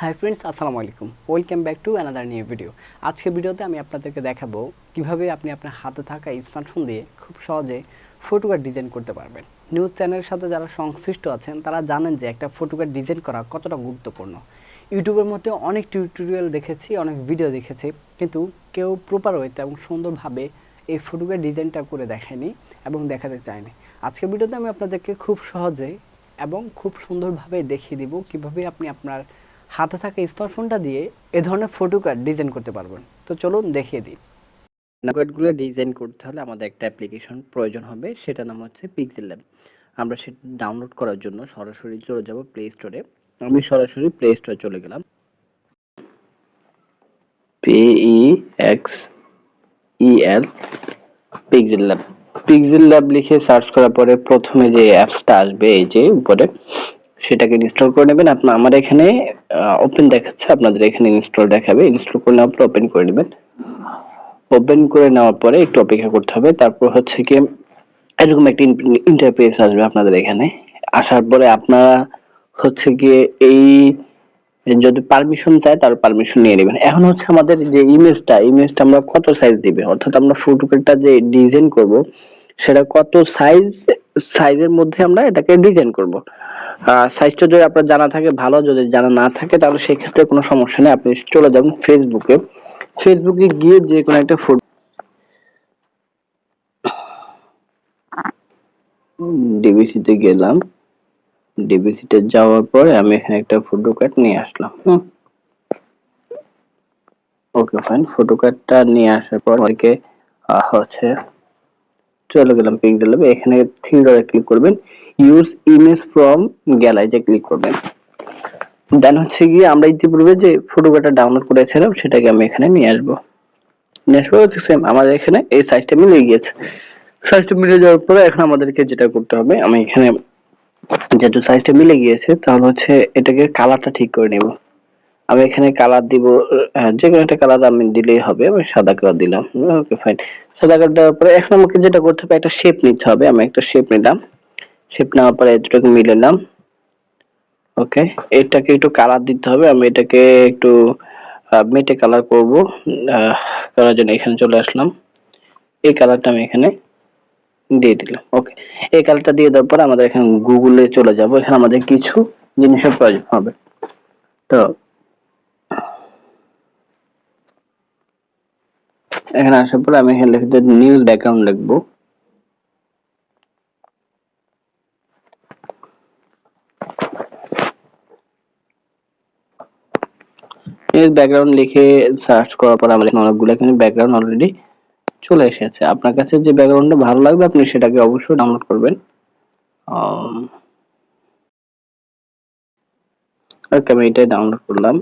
Hi friends, আসসালামু আলাইকুম। Welcome back to another new video. আজকের ভিডিওতে আমি আপনাদেরকে দেখাবো কিভাবে আপনি আপনার হাতে থাকা স্মার্টফোন দিয়ে খুব সহজে ফটো কার্ড ডিজাইন করতে পারবেন। নিউজ চ্যানেলের সাথে যারা সংশ্লিষ্ট আছেন তারা জানেন যে একটা ফটো কার্ড ডিজাইন করা কতটা গুরুত্বপূর্ণ। ইউটিউবের মধ্যে অনেক টিউটোরিয়াল দেখেছি, অনেক ভিডিও দেখেছি, কিন্তু কেউ প্রপার ওয়েতে এবং সুন্দরভাবে এই ফটো কার্ড ডিজাইনটা করে দেখায়নি এবং দেখাতে চায়নি। আজকের ভিডিওতে আমি আপনাদেরকে খুব সহজে এবং খুব সুন্দরভাবে দেখিয়ে দিব কিভাবে আপনি আপনার হাতে থাকা স্মার্টফোনটা দিয়ে এ ধরনের ফটো কার্ড ডিজাইন করতে পারবেন। তো চলুন দেখিয়ে দিই। কার্ডগুলো ডিজাইন করতে হলে আমাদের একটা অ্যাপ্লিকেশন প্রয়োজন হবে, সেটা নাম হচ্ছে পিক্সেল ল্যাব। আমরা সেটা ডাউনলোড করার জন্য সরাসরি চলে যাব প্লে স্টোরে। আমি সরাসরি প্লে স্টোরে চলে গেলাম। PEXEL pixel lab. Pixel lab লিখে সার্চ করার পরে প্রথমে যে অ্যাপসটা আসবে এই যে উপরে, সেটাকে ইনস্টল করে নেবেন। আমার এখানে ওপেন দেখাচ্ছে, আপনাদের এখানে ইনস্টল দেখাবে। ইনস্টল করে নেওয়ার পর ওপেন করে নেবেন। ওপেন করে নেওয়ার পরে একটু অপেক্ষা করতে হবে। তারপর হচ্ছে কি এরকম একটা ইন্টারফেস আসবে আপনাদের এখানে। আসার পরে আপনারা হচ্ছে গিয়ে এই যদি পারমিশন চায় তার পারমিশন নিয়ে নেবেন। এখন হচ্ছে আমাদের যে ইমেজটা আমরা কত সাইজ দিবে, অর্থাৎ আমরা ফটোটা যে ডিজাইন করব সেটা কত সাইজের মধ্যে আমরা এটাকে ডিজাইন করব। সাইজটা যদি আপনার জানা থাকে ভালো, যদি জানা না থাকে তাহলে সেই ক্ষেত্রে কোনো সমস্যা নেই। আপনি চলে যাবেন ফেসবুকে গিয়ে যে কোনো একটা ফটো ডিভিসিতে গেলাম। ডিভিসিতে যাওয়ার পরে আমি এখানে একটা ফটো কার্ড নিয়ে আসলাম। ওকে ফাইন, ফটো কার্ডটা নিয়ে আসার পর আমাকে হচ্ছে চলে গেলাম পিক্সেল ল্যাবে। এখানে থ্রি ডটে ক্লিক করবেন, ইউজ ইমেজ ফ্রম গ্যালারিতে ক্লিক করবেন। দেন হচ্ছে গিয়ে আমরা ইতিপূর্বে যে ফটো কার্ডটা ডাউনলোড করেছিলাম সেটাকে আমি এখানে নিয়ে আসবো। নিয়ে আসবো হচ্ছে সেম আমাদের এখানে এই সাইজটা মিলে গিয়েছে। সাইজটা মিলে যাওয়ার পরে এখন আমাদেরকে যেটা করতে হবে, আমি এখানে যেহেতু সাইজটা মিলে গিয়েছে তাহলে হচ্ছে এটাকে কালারটা ঠিক করে নেব। আমি এখানে কালার দিব, যে কোনো একটা কালার আমি দিলেই হবে। আমি সাদা কালার দিলাম। ওকে ফাইন, সাদা কালার দেওয়ার পরে এখন আমাকে যেটা করতে হবে, একটা শেপ নিতে হবে। আমি একটা শেপ নিলাম। শেপ নেওয়ার পরে এটাকে মিলালাম। ওকে, এটাকে একটু কালার দিতে হবে। আমি এটাকে একটু মেটে কালার করব। করার জন্য এখানে চলে আসলাম। এই কালারটা আমি এখানে দিয়ে দিলাম। ওকে, এই কালারটা দিয়ে দেওয়ার পর আমাদের এখানে গুগলে চলে যাব। এখানে আমাদের কিছু জিনিসের প্রয়োজন হবে। তো এখানে আসার পর আমি এখানে লিখতে নিউজ ব্যাকগ্রাউন্ড লিখবো। নিউজ ব্যাকগ্রাউন্ড লিখে সার্চ করার পর আমাদের অনেকগুলো এখানে ব্যাকগ্রাউন্ড অলরেডি চলে এসেছে। আপনার কাছে যে ব্যাকগ্রাউন্ডটা ভালো লাগবে আপনি সেটাকে অবশ্যই ডাউনলোড করবেন। ওকে, আমি এটাই ডাউনলোড করলাম।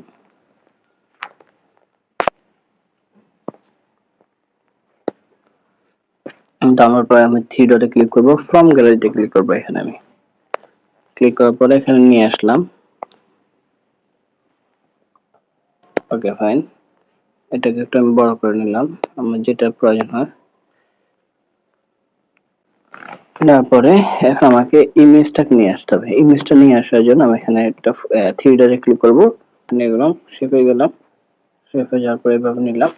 ডাউনলোড করে আমি থ্রি ডটে ক্লিক করব, ফ্রম গ্যালারিতে ক্লিক করব। এখানে আমি ক্লিক করার পরে এখানে নিয়ে আসলাম। ওকে ফাইন, এটাকে একটু আমি বড় করে নিলাম আমার যেটা প্রয়োজন হয়। তারপরে এখন আমাকে ইমেজটাকে নিয়ে আসতে হবে। ইমেজটা নিয়ে আসার জন্য আমি এখানে একটা থ্রি ডটে ক্লিক করব। নিয়ে গেলাম, শেপে গেলাম। শেপে যাওয়ার পরে এভাবে নিলাম,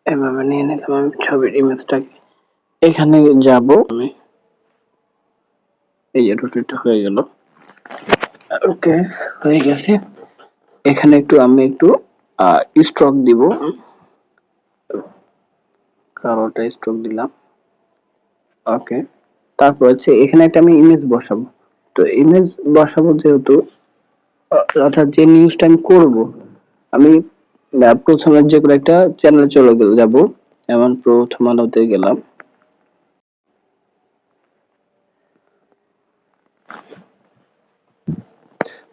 এভাবে নিয়ে নিলাম আমি ছবির ইমেজটাকে। এখানে যাব আমি, এই যে রোটেট হয়ে গেল। ওকে, হয়ে গেছে। এখানে আমি একটু স্ট্রোক দিব, কালোটা স্ট্রোক দিলাম। ওকে, তারপর হচ্ছে এখানে একটা আমি ইমেজ বসাবো। তো ইমেজ বসাবো যেহেতু, অর্থাৎ যে নিউজটা আমি করব, আমি প্রথমে যে কোনো একটা চ্যানেলে চলে যাব। যেমন প্রথম আলোতে গেলাম।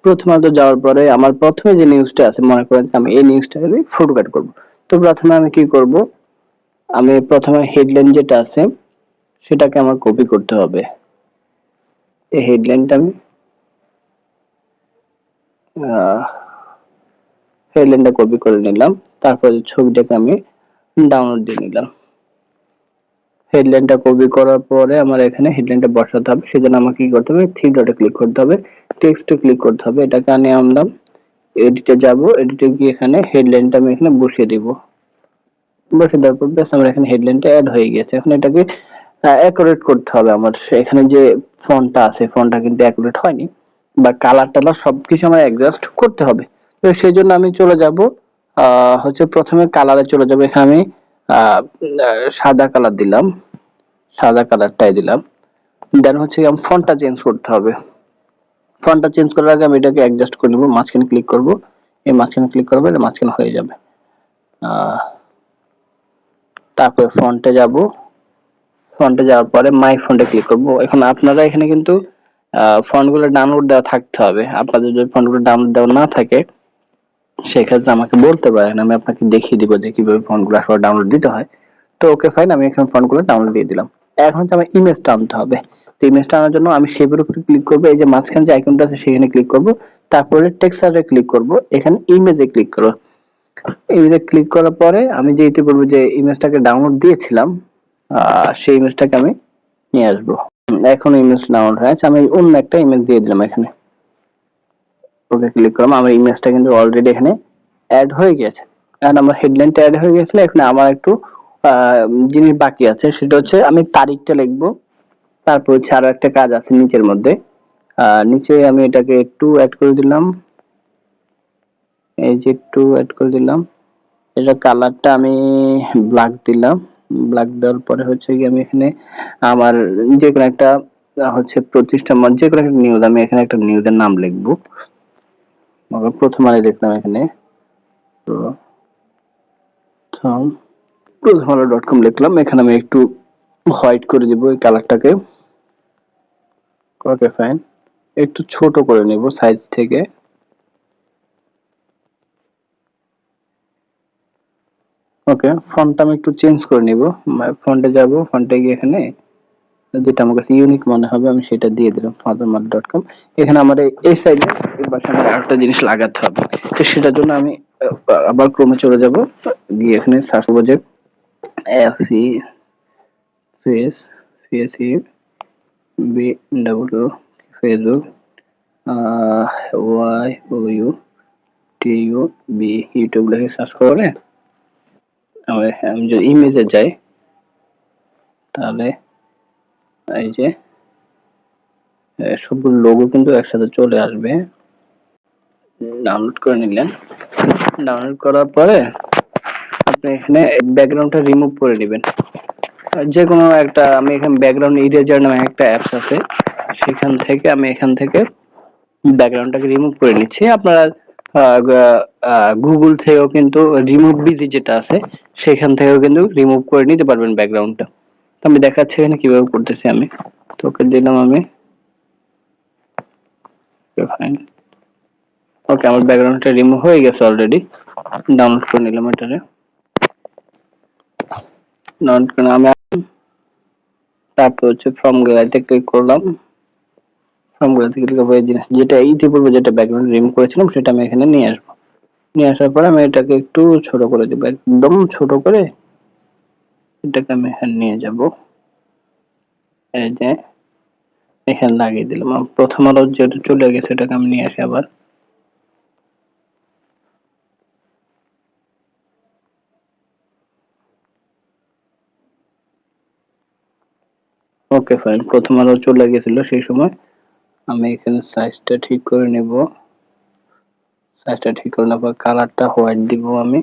প্রথম আলোতে যাওয়ার পরে আমার প্রথমে যে নিউজটা আছে, মনে করেন আমি এই নিউজটাকে ফটো কাট করব। তো প্রথমে আমি কি করব, আমি প্রথমে হেডলাইন যেটা আছে সেটাকে আমার কপি করতে হবে। এই হেডলাইনটা আমি হেডলাইনটা কপি করে নিলাম। তারপর ছবিটাকে আমি ডাউনলোড দিয়ে নিলাম। হেডলাইনটা কপি করার পরে আমার এখানে হেডলাইনটা বসাতে হবে। সেজন্য আমাকে কি করতে হবে, থ্রি ডটে ক্লিক করতে হবে, টেক্সটে ক্লিক করতে হবে। এটাকে আনলাম, এডিটে যাব, এডিটে গিয়ে এখানে হেডলাইনটা আমি এখানে বসিয়ে দিব। বসে দেওয়ার পর ব্যাস আমার এখানে হেডলাইনটা অ্যাড হয়ে গেছে। এখন এটাকে অ্যাকুরেট করতে হবে আমার। এখানে যে ফন্টটা আছে ফন্টটা কিন্তু অ্যাকুরেট হয়নি, বা কালার টালার সবকিছু আমার অ্যাডজাস্ট করতে হবে। তো সেই জন্য আমি চলে যাব হচ্ছে প্রথমে কালারে চলে যাব। এখানে আমি সাদা কালার দিলাম, সাদা কালারটাই দিলাম। দেন হচ্ছে আমি ফন্টটা চেঞ্জ করতে হবে। ফন্টটা চেঞ্জ করার আগে আমি এটাকে অ্যাডজাস্ট করে নেব। মাঝখানে ক্লিক করব, এই মাঝখানে ক্লিক করব, এটা মাঝখানে হয়ে যাবে। তারপরে ফন্টে যাব, ফন্টে যাওয়ার পরে মাই ফন্টে ক্লিক করব। এখন আপনারা এখানে কিন্তু ফন্টগুলো ডাউনলোড দেওয়া থাকতে হবে। আপনাদের যদি ফন্টগুলো ডাউনলোড দেওয়া না থাকে সেক্ষেত্রে আমাকে বলতে পারেন, আমি আপনাকে দেখিয়ে দিব যে কিভাবে ফন্টগুলো আসলে ডাউনলোড দিতে হয়। তো ওকে ফাইন, আমি এখানে ফন্টগুলো ডাউনলোড দিয়ে দিলাম। এখন হচ্ছে আমার ইমেজটা আনতে হবে। তো ইমেজটা আনার জন্য আমি শেপের উপরে ক্লিক করব, এই যে মাঝখানে যে আইকনটা আছে সেখানে ক্লিক করব, তারপরে টেক্সচারে ক্লিক করব, এখানে ইমেজে ক্লিক করব। ইমেজে ক্লিক করার পরে আমি যে ইতিপূর্বে যে ইমেজটাকে ডাউনলোড দিয়েছিলাম সেই ইমেজটাকে আমি নিয়ে আসবো। এখন ইমেজ ডাউনলোড হয়েছে, আমি অন্য একটা ইমেজ দিয়ে দিলাম এখানে। ওকে ক্লিক করলাম, আমার ইমেজটা কিন্তু অলরেডি এখানে অ্যাড হয়ে গেছে। এখন আমার হেডলাইনটা অ্যাড হয়ে গেছিল। এখন আমার একটু জিনিস বাকি আছে, সেটা হচ্ছে আমি তারিখটা লিখবো। তারপর হচ্ছে আরো একটা কাজ আছে নিচের মধ্যে। নিচে আমি এটাকে একটু অ্যাড করে দিলাম, এই যে একটু অ্যাড করে দিলাম। এটা কালারটা আমি ব্ল্যাক দিলাম। ব্ল্যাক দেওয়ার পরে হচ্ছে কি আমি এখানে আমার যে কোনো একটা হচ্ছে প্রতিষ্ঠান যে কোনো একটা নিউজ, আমি এখানে একটা নিউজের নাম লিখবো। প্রথম আলো লিখলাম এখানে, প্রথম আলো .com লিখলাম। এখানে আমি একটু হোয়াইট করে দিব এই কালারটাকে। ওকে ফাইন, একটু ছোট করে নেব সাইজ থেকে। ওকে, ফন্টটা আমি একটু চেঞ্জ করে নিব। ফন্টে যাব, ফন্টে গিয়ে এখানে যেটা আমার কাছে ইউনিক মনে হবে আমি সেটা দিয়ে দিলাম, fathermother.com। এখানে আমার এই সাইডে এই পাশে আমার আরেকটা জিনিস লাগাতে হবে। তো সেটার জন্য আমি আবার ক্রোমে চলে যাব, গিয়ে এখানে সার্চ করব যে FE ফেস ফেসি B W Facebook YOUTUBE YouTube লিখে সার্চ করে আমি যদি ইমেজে যাই তাহলে এই যে সবগুলো লোগো কিন্তু একসাথে চলে আসবে। ডাউনলোড করে নিলেন, ডাউনলোড করার পরে আপনি এখানে ব্যাকগ্রাউন্ডটা রিমুভ করে নেবেন। যে কোনো একটা, আমি এখানে ব্যাকগ্রাউন্ড ইরেজার নামে একটা অ্যাপস আছে, সেখান থেকে আমি এখান থেকে ব্যাকগ্রাউন্ডটাকে রিমুভ করে নিচ্ছি। আপনারা গুগল থেকেও কিন্তু রিমুভ বিজি যেটা আছে সেখান থেকেও কিন্তু রিমুভ করে নিতে পারবেন ব্যাকগ্রাউন্ডটা। তো আমি দেখাচ্ছি এখানে কিভাবে করতেছি। আমি তোকে দিলাম, আমি ফাইন। ওকে, আমার ব্যাকগ্রাউন্ডটা রিমুভ হয়ে গেছে অলরেডি। ডাউনলোড করে নিলাম এটারে। ডাউনলোড করে আমি তারপর হচ্ছে ফ্রম গ্যালারিতে ক্লিক করলাম। ফ্রম গ্যালারিতে ক্লিক করব, এই জিনিস যেটা ইতিপূর্বে যেটা ব্যাকগ্রাউন্ড রিমুভ করেছিলাম সেটা আমি এখানে নিয়ে আসবো। নিয়ে আসার পরে আমি এটাকে একটু ছোট করে দেবো, একদম ছোট করে এটাকে আমি এখানে নিয়ে যাব। এই যে এখানে লাগিয়ে দিলাম। প্রথম আলো যেটা চলে গেছে এটাকে আমি নিয়ে আসি আবার। ওকে ফাইন, প্রথম আলো চলে গেছিল সেই সময়। আমি এখানে সাইজটা ঠিক করে নেব। সাইজটা ঠিক করে নেওয়ার পর কালারটা হোয়াইট দিব আমি।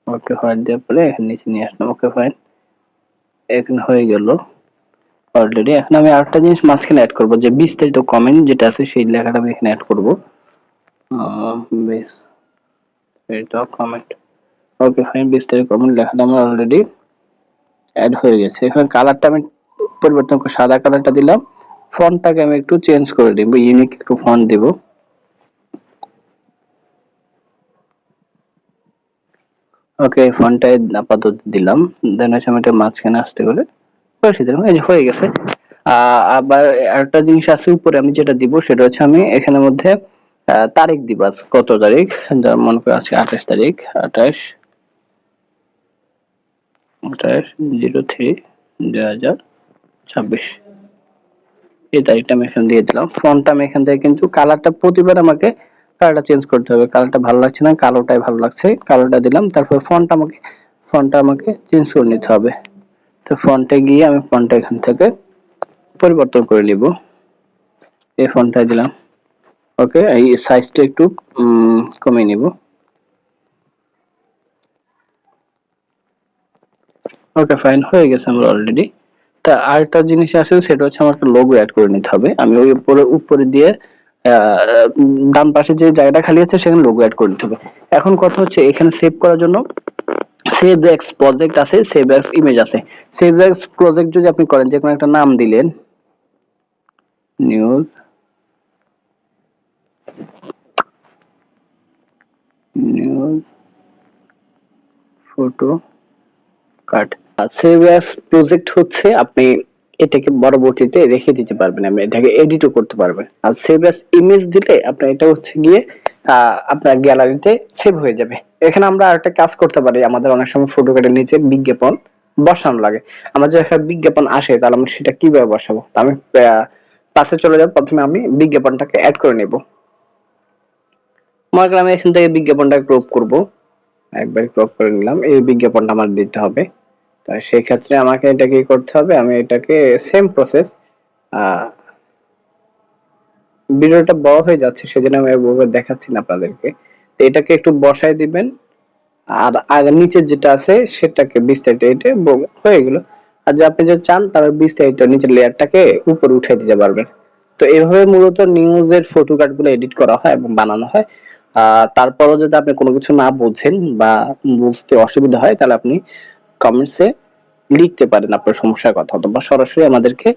ওকে, হোয়াইট দেওয়ার পরে এখানে নিচে নিয়ে আসলাম। ওকে ফাইন, এখানে হয়ে গেল অলরেডি। এখন আমি আরেকটা জিনিস মাঝখানে অ্যাড করব, যে বিস্তারিত কমেন্ট যেটা আছে সেই লেখাটা আমি এখানে অ্যাড করব। বিস্তারিত কমেন্ট। ওকে ফাইন, বিস্তারিত কমেন্ট লেখাটা আমার অলরেডি অ্যাড হয়ে গেছে। এখন কালারটা আমি পরিবর্তন করে সাদা কালারটা দিলাম। ফন্টটাকে আমি একটু চেঞ্জ করে দিব, ইউনিক একটু ফন্ট দেব। ওকে, ফন্টটাই আপাতত দিলাম। দেন হচ্ছে আমি এটা মাঝখানে আসতে করে বসিয়ে দিলাম। এই যে হয়ে গেছে। আবার আরেকটা জিনিস আছে উপরে, আমি যেটা দিব সেটা হচ্ছে আমি এখানের মধ্যে তারিখ দিব। আজ কত তারিখ, যেমন মনে করি আজকে 28 তারিখ, 28/03/2026। এই তারিখটা আমি এখানে দিয়ে দিলাম। ফন্টটা আমি এখান থেকে কিন্তু কালারটা প্রতিবার আমাকে কালারটা চেঞ্জ করতে হবে। কালারটা ভালো লাগছে না, কালোটাই ভালো লাগছে, কালোটা দিলাম। তারপর ফন্টটা আমাকে চেঞ্জ করে নিতে হবে। তো ফন্টে গিয়ে আমি ফন্টটা এখান থেকে পরিবর্তন করে নিব। এই ফন্টটা দিলাম। ওকে, এই সাইজটা একটু কমিয়ে নিব। ওকে ফাইন, হয়ে গেছে আমার অলরেডি। তা আরেকটা জিনিস আছে, সেটা হচ্ছে আমাকে লোগো অ্যাড করে নিতে হবে। আমি ওই উপরে দিয়ে ডান পাশে যে জায়গাটা খালি আছে সেখানে লোগো অ্যাড করে নিতে হবে। এখন কথা হচ্ছে এখানে সেভ করার জন্য সেভ এক্স প্রজেক্ট আছে, সেভ এক্স ইমেজ আছে। সেভ এক্স প্রজেক্ট যদি আপনি করেন, যে কোনো একটা নাম দিলেন, নিউজ নিউজ ফটো কাট। সেভ অ্যাজ প্রজেক্ট হচ্ছে আপনি এটাকে পরবর্তীতে রেখে দিতে পারবেন, আপনি এটাকে এডিটও করতে পারবেন। আর সেভ অ্যাজ ইমেজ দিলে আপনার এটা হচ্ছে গিয়ে আপনার গ্যালারিতে সেভ হয়ে যাবে। এখানে আমরা আরেকটা কাজ করতে পারি, আমাদের অনেক সময় ফটো কাটার নিচে বিজ্ঞাপন বসানো লাগে। আমার যদি একটা বিজ্ঞাপন আসে তাহলে আমি সেটা কিভাবে বসাবো? তা আমি পাশে চলে যাব, প্রথমে আমি বিজ্ঞাপনটাকে অ্যাড করে নেব। মনে করেন আমি এখান থেকে বিজ্ঞাপনটা ক্রপ করব, একবার ক্রপ করে নিলাম। এই বিজ্ঞাপনটা আমার দিতে হবে। তো সেই ক্ষেত্রে আমাকে এটা কি করতে হবে, আমি এটাকে সেম প্রসেস, ভিডিওটা বড় হয়ে যাচ্ছে সেজন্য আমি এভাবে দেখাচ্ছি না আপনাদেরকে। তো এটাকে একটু বসায় দিবেন, আর আগে নিচে যেটা আছে সেটাকে বিস্তারিত এটা হয়ে গেল। আর যে আপনি যদি চান তাহলে বিস্তারিত নিচের লেয়ারটাকে উপরে উঠিয়ে দিতে পারবেন। তো এভাবে মূলত নিউজের ফটো কার্ড গুলো এডিট করা হয় এবং বানানো হয়। তারপরও যদি আপনি কোনো কিছু না বোঝেন বা বুঝতে অসুবিধা হয় তাহলে আপনি কমেন্টসে লিখতে পারেন আপনার সমস্যার কথা, অথবা সরাসরি আমাদেরকে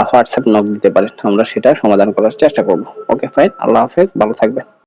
হোয়াটসঅ্যাপ নক দিতে পারেন, আমরা সেটা সমাধান করার চেষ্টা করব। ওকে ফাইন, আল্লাহ হাফেজ, ভালো থাকবেন।